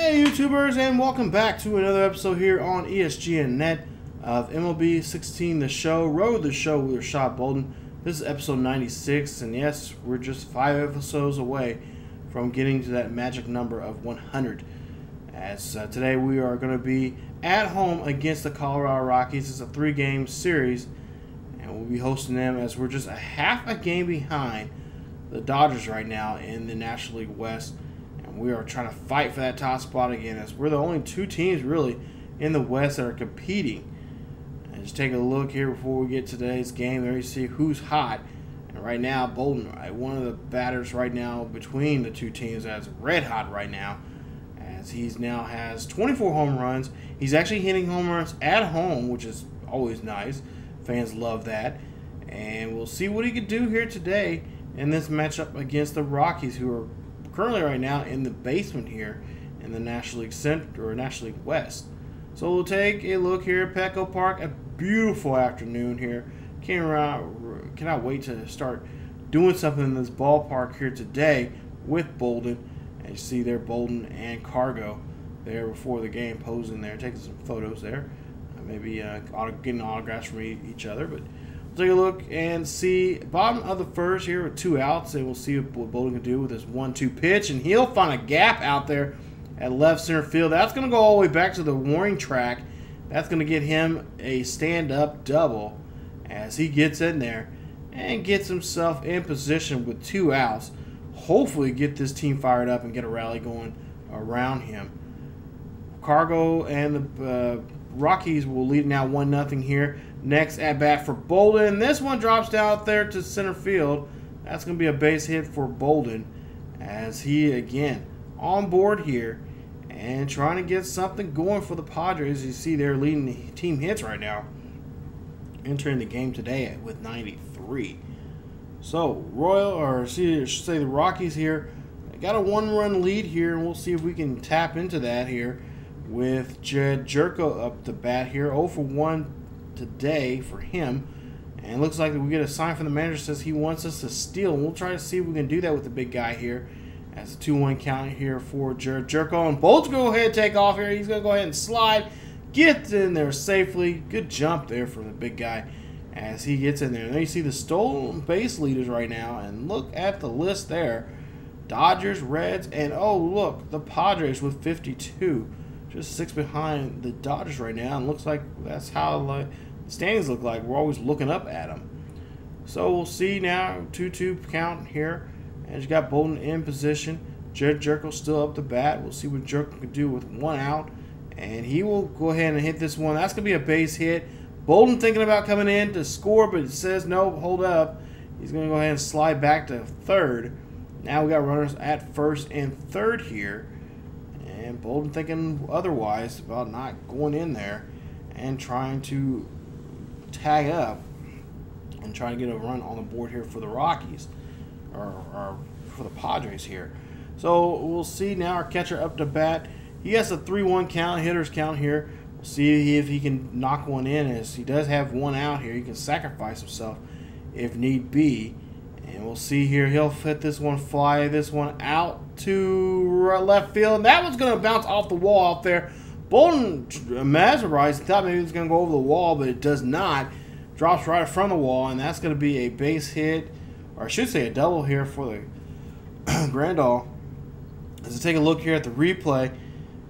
Hey YouTubers, and welcome back to another episode here on ESGNet of MLB 16 The Show, Road the Show with Rashad Bolden. This is episode 96, and yes, we're just 5 episodes away from getting to that magic number of 100. As today we are going to be at home against the Colorado Rockies. It's a 3-game series, and we'll be hosting them as we're just a half a game behind the Dodgers right now in the National League West. We are trying to fight for that top spot again, as we're the only 2 teams really in the West that are competing. And just take a look here before we get to today's game. There you see who's hot. And right now, Bolden, one of the batters right now between the 2 teams, that's red hot right now, as he's now has 24 home runs. He's actually hitting home runs at home, which is always nice. Fans love that. And we'll see what he can do here today in this matchup against the Rockies, who are currently right now in the basement here in the National League Central or National League West. So we'll take a look here at Petco Park. A beautiful afternoon here. Cannot wait to start doing something in this ballpark here today with Bolden. And you see there Bolden and Cargo there before the game, posing there, taking some photos there. Maybe getting autographs from each other, but take a look and see bottom of the first here with 2 outs, and we'll see what Bolden can do with his 1-2 pitch, and he'll find a gap out there at left center field. That's going to go all the way back to the warning track. That's going to get him a stand-up double as he gets in there and gets himself in position with 2 outs. Hopefully get this team fired up and get a rally going around him. Cargo and the Rockies will lead now 1-0 here. Next at bat for Bolden. This one drops down there to center field. That's going to be a base hit for Bolden, as he again on board here and trying to get something going for the Padres. You see they're leading the team hits right now, entering the game today with 93. So the Rockies here got a 1-run lead here, and we'll see if we can tap into that here with Jerko up the bat here. 0 for 1 today for him, and looks like we get a sign from the manager says he wants us to steal, and we'll try to see if we can do that with the big guy here as a 2-1 count here for Jerko. And Bolt's go ahead and take off here. He's gonna go ahead and slide, get in there safely. Good jump there for the big guy as he gets in there. And then you see the stolen base leaders right now, and look at the list there: Dodgers, Reds, and oh look, the Padres with 52, just 6 behind the Dodgers right now. And looks like that's how standings look like. We're always looking up at them. So we'll see now. 2-2 count here, and you got Bolden in position. Jerko still up the bat. We'll see what Jerko can do with 1 out, and he will go ahead and hit this one. That's gonna be a base hit. Bolden thinking about coming in to score, but it says no, hold up. He's gonna go ahead and slide back to third. Now we got runners at first and third here, and Bolden thinking otherwise about not going in there and trying to tag up and try to get a run on the board here for the Rockies, or for the Padres here. So we'll see now our catcher up to bat. He has a 3-1 count, hitter's count here. We'll see if he can knock one in, as he does have 1 out here. He can sacrifice himself if need be. And we'll see here, he'll hit this one, fly this one out to left field. And that one's going to bounce off the wall out there. Bolden mesmerized. He thought maybe it was going to go over the wall, but it does not. Drops right in front of the wall, and that's going to be a base hit, or I should say a double here for the Grandal. As we take a look here at the replay,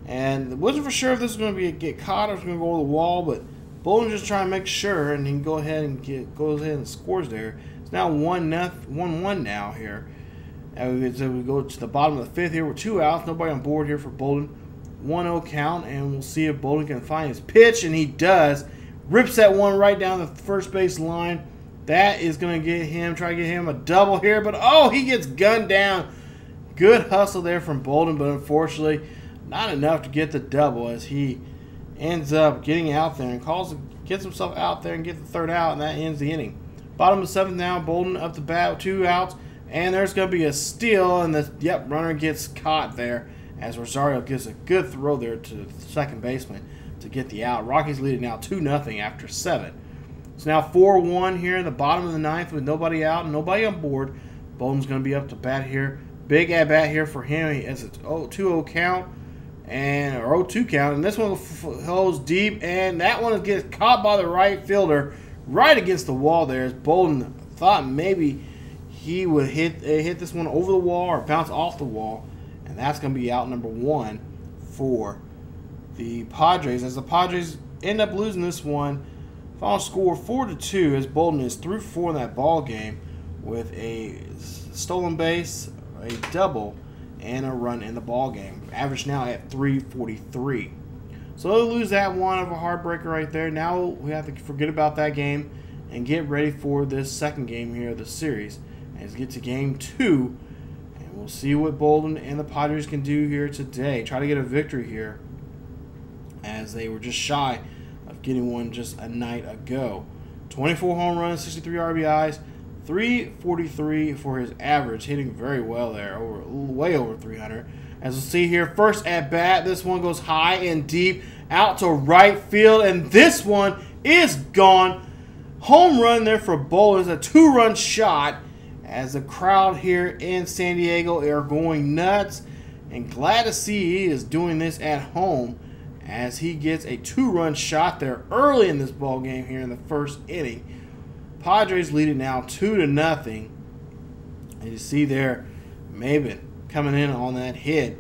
and wasn't for sure if this was going to get caught or if it was going to go over the wall, but Bolden just trying to make sure, and he can go ahead and goes ahead and scores there. It's now 1-1 now here. And so we go to the bottom of the 5th here with 2 outs, nobody on board here for Bolden. 1-0 count, and we'll see if Bolden can find his pitch, and he does. Rips that one right down the first base line. That is going to try to get him a double here, but oh, he gets gunned down. Good hustle there from Bolden, but unfortunately not enough to get the double, as he ends up getting out there and gets himself out there and gets the 3rd out, and that ends the inning. Bottom of the 7th now, Bolden up the bat with 2 outs, and there's going to be a steal, and the runner gets caught there, as Rosario gives a good throw there to the second baseman to get the out. Rockies lead it now 2-0 after 7. It's now 4-1 here in the bottom of the 9th with nobody out and nobody on board. Bolden's going to be up to bat here. Big at bat here for him. He has a 2-0 count, and or 0-2 count, and this one goes deep, and that one gets caught by the right fielder right against the wall there. As Bolden thought maybe he would hit this one over the wall or bounce off the wall, and that's going to be out number 1 for the Padres, as the Padres end up losing this one. Final score 4-2, as Bolden is through 4 in that ball game with a stolen base, a double, and a run in the ball game. Average now at 343. So they'll lose that one of a heartbreaker right there. Now we have to forget about that game and get ready for this second game here of the series. Let's get to game 2, and we'll see what Bolden and the Padres can do here today. Try to get a victory here, as they were just shy of getting one just a night ago. 24 home runs, 63 RBIs, 343 for his average, hitting very well there, way over 300. As we'll see here, first at bat, this one goes high and deep out to right field, and this one is gone. Home run there for Bolden. It's a 2-run shot, as the crowd here in San Diego are going nuts, and glad to see he is doing this at home, as he gets a 2-run shot there early in this ball game here in the first inning. Padres lead it now 2-0. And you see there, Maben coming in on that hit,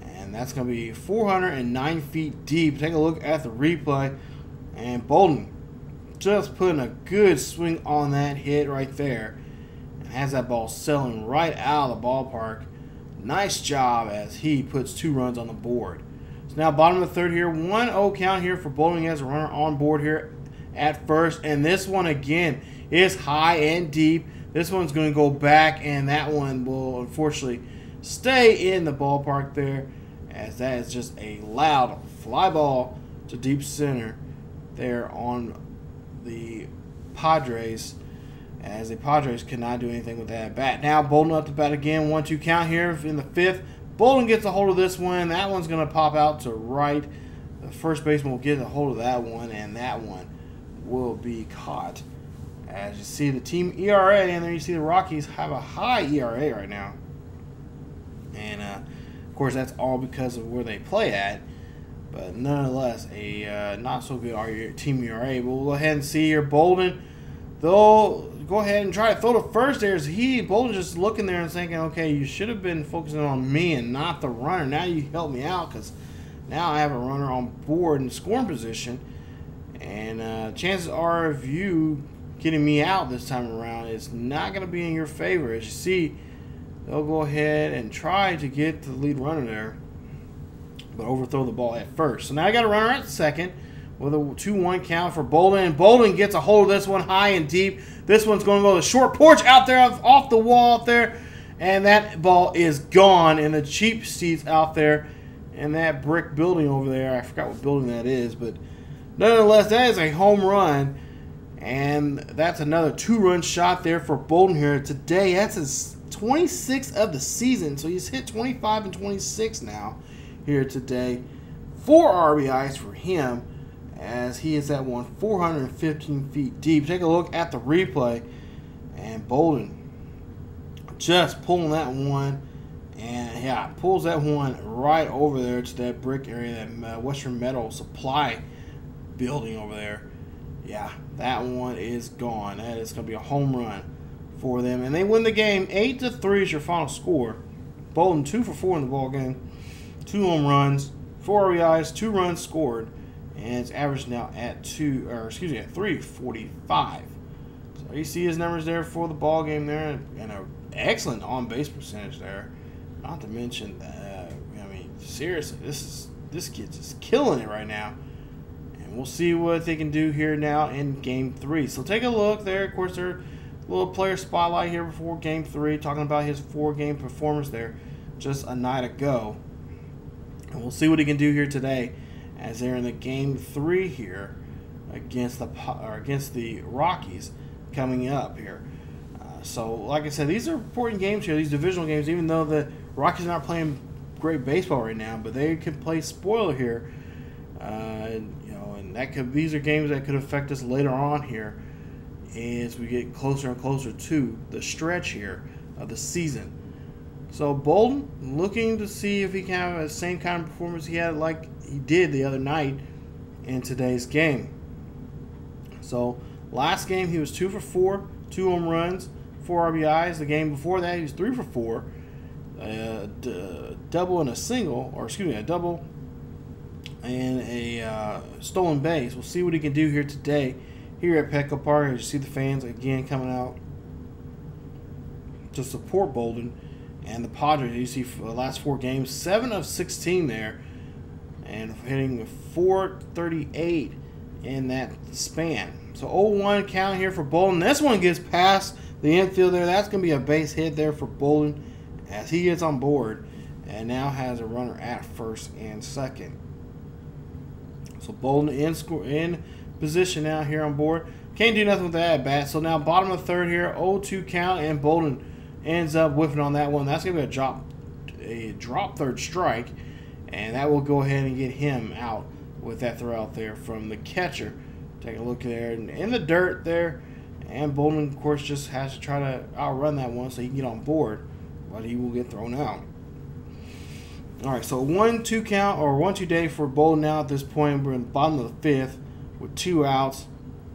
and that's going to be 409 feet deep. Take a look at the replay, and Bolden just putting a good swing on that hit right there, and has that ball sailing right out of the ballpark. Nice job, as he puts 2 runs on the board. So now bottom of the third here, 1-0 count here for Bolden. He has a runner on board here at first, and this one again is high and deep. This one's going to go back, and that one will unfortunately stay in the ballpark there, as that is just a loud fly ball to deep center there on the Padres, as the Padres cannot do anything with that bat. Now Bolden up to bat again, 1-2 count here in the 5th. Bolden gets a hold of this one. That one's going to pop out to right. The first baseman will get a hold of that one, and that one will be caught. As you see the team ERA, and there you see the Rockies have a high ERA right now. And, of course, that's all because of where they play at. But nonetheless, a not-so-good team ERA. But we'll go ahead and see here. Bolden, they'll go ahead and try to throw to first there. Bolden just looking there and thinking, okay, you should have been focusing on me and not the runner. Now you help me out, because now I have a runner on board in scoring position. And chances are of you getting me out this time around is not going to be in your favor. As you see, they'll go ahead and try to get the lead runner there, but overthrow the ball at first. So now I got a runner at second with a 2-1 count for Bolden. And Bolden gets a hold of this one high and deep. This one's going to go to the short porch out there, off the wall out there. And that ball is gone in the cheap seats out there in that brick building over there. I forgot what building that is, but nonetheless, that is a home run. And that's another 2-run shot there for Bolden here today. That's his 26th of the season. So he's hit 25 and 26 now here today. 4 RBIs for him, as he is at one 415 feet deep. Take a look at the replay, and Bolden just pulling that one, and yeah, pulls that one right over there to that brick area, that Western Metal Supply building over there. Yeah, that one is gone. That is going to be a home run for them, and they win the game 8-3 is your final score. Bolden 2 for 4 in the ball game, 2 home runs, 4 RBIs, 2 runs scored, and it's averaged now at 345. So you see his numbers there for the ball game there, and an excellent on-base percentage there. Not to mention, I mean, seriously, this kid's just killing it right now. And we'll see what they can do here now in Game 3. So take a look there. Of course, their little player spotlight here before Game 3, talking about his 4-game performance there just a night ago. And we'll see what he can do here today, as they're in the Game 3 here against the Rockies coming up here. So, like I said, these are important games here, these divisional games, even though the Rockies are not playing great baseball right now, but they can play spoiler here. And these are games that could affect us later on here as we get closer and closer to the stretch here of the season. So Bolden looking to see if he can have the same kind of performance he had like he did the other night in today's game. So last game he was 2 for 4, 2 home runs, 4 RBIs. The game before that he was 3 for 4, double and a single, or excuse me, a double and a stolen base. We'll see what he can do here today here at Petco Park. As you see the fans again coming out to support Bolden. And the Padres, you see for the last 4 games, 7 of 16 there, and hitting 438 in that span. So 0-1 count here for Bolden. This one gets past the infield there. That's going to be a base hit there for Bolden as he gets on board and now has a runner at first and second. So Bolden in position now here on board. Can't do nothing with that at bat. So now bottom of the third here, 0-2 count, and Bolden ends up whiffing on that one. That's going to be a drop third strike, and that will go ahead and get him out with that throw out there from the catcher. Take a look there in the dirt there, and Bolden, of course, just has to try to outrun that one so he can get on board, but he will get thrown out. All right, so 1-2 count, or 1-2 day for Bolden now at this point. We're in the bottom of the 5th with 2 outs,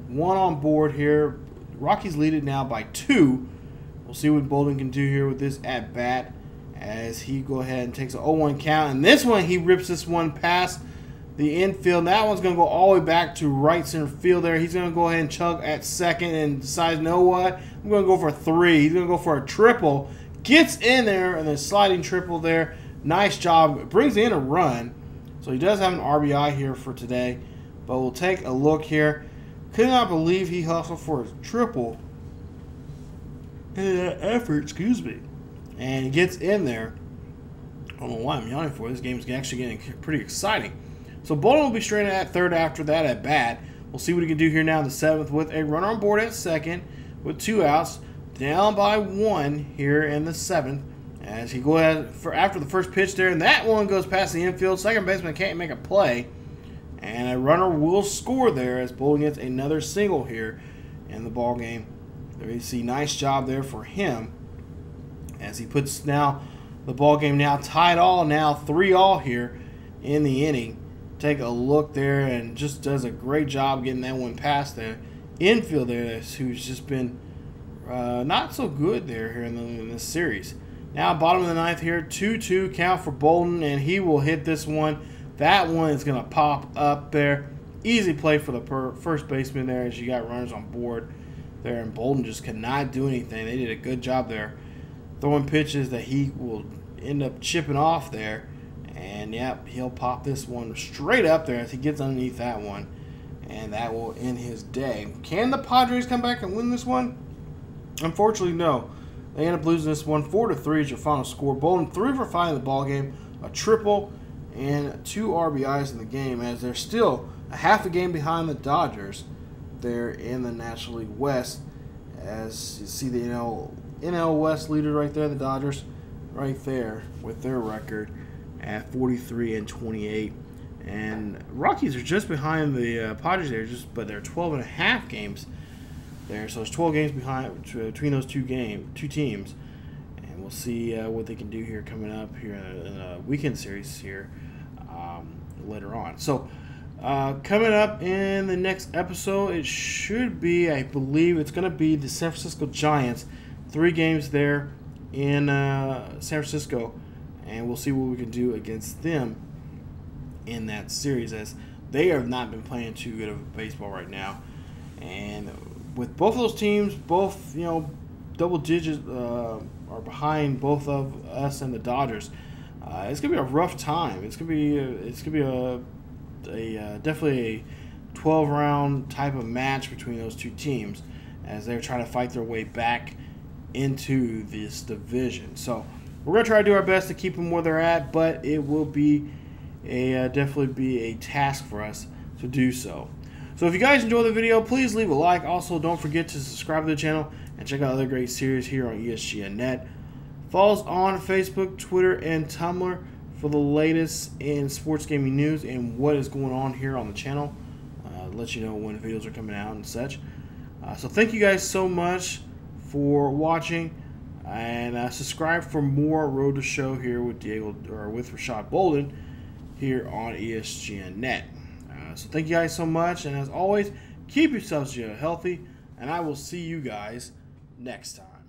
1 on board here. Rockies lead it now by 2. We'll see what Bolden can do here with this at bat as he go ahead and takes an 0-1 count. And this one, he rips this one past the infield. That one's going to go all the way back to right center field there. He's going to go ahead and chug at second and decides, you know what? I'm going to go for a 3. He's going to go for a triple. Gets in there and then sliding triple there. Nice job. Brings in a run. So he does have an RBI here for today. But we'll take a look here. Could not believe he hustled for a triple in that effort, excuse me. And he gets in there. I don't know why I'm yawning for. This game's actually getting pretty exciting. So Bolden will be straight at third after that at bat. We'll see what he can do here now in the 7th with a runner on board at second with 2 outs. Down by 1 here in the 7th as he go ahead for after the first pitch there. And that one goes past the infield. Second baseman can't make a play. And a runner will score there as Bolden gets another single here in the ball game. There you see, nice job there for him as he puts now the ball game now tied all, now 3-all here in the inning. Take a look there and just does a great job getting that one past the infield there, who's just been not so good there here in this series. Now bottom of the 9th here, 2-2 count for Bolden, and he will hit this one. That one is going to pop up there. Easy play for the first baseman there as you got runners on board there, and Bolden just could not do anything. They did a good job there throwing pitches that he will end up chipping off there, and yep, he'll pop this one straight up there as he gets underneath that one, and that will end his day. Can the Padres come back and win this one? Unfortunately, no. They end up losing this one 4-3 is your final score. Bolden 3 for 5 in the ball game, a triple and 2 RBIs in the game, as they're still a half a game behind the Dodgers there in the National League West. As you see the NL West leader right there, the Dodgers right there with their record at 43-28. And Rockies are just behind the Padres there, but they're 12.5 games there. So it's 12 games behind between those two teams. And we'll see what they can do here coming up here in a weekend series here later on. So coming up in the next episode, it should be, I believe, it's going to be the San Francisco Giants. 3 games there in San Francisco, and we'll see what we can do against them in that series, as they have not been playing too good of baseball right now. And with both of those teams, both double digits are behind both of us and the Dodgers. It's gonna be a rough time. It's gonna be definitely a 12-round type of match between those two teams as they're trying to fight their way back into this division. So we're gonna try to do our best to keep them where they're at, but it will be definitely be a task for us to do so. So if you guys enjoyed the video, please leave a like. Also, don't forget to subscribe to the channel and check out other great series here on ESGNet. Follow us on Facebook, Twitter, and Tumblr for the latest in sports gaming news and what is going on here on the channel. Let you know when videos are coming out and such. So thank you guys so much for watching. And subscribe for more Road to Show here with with Rashad Bolden here on ESGNet. So thank you guys so much, and as always, keep yourselves healthy, and I will see you guys next time.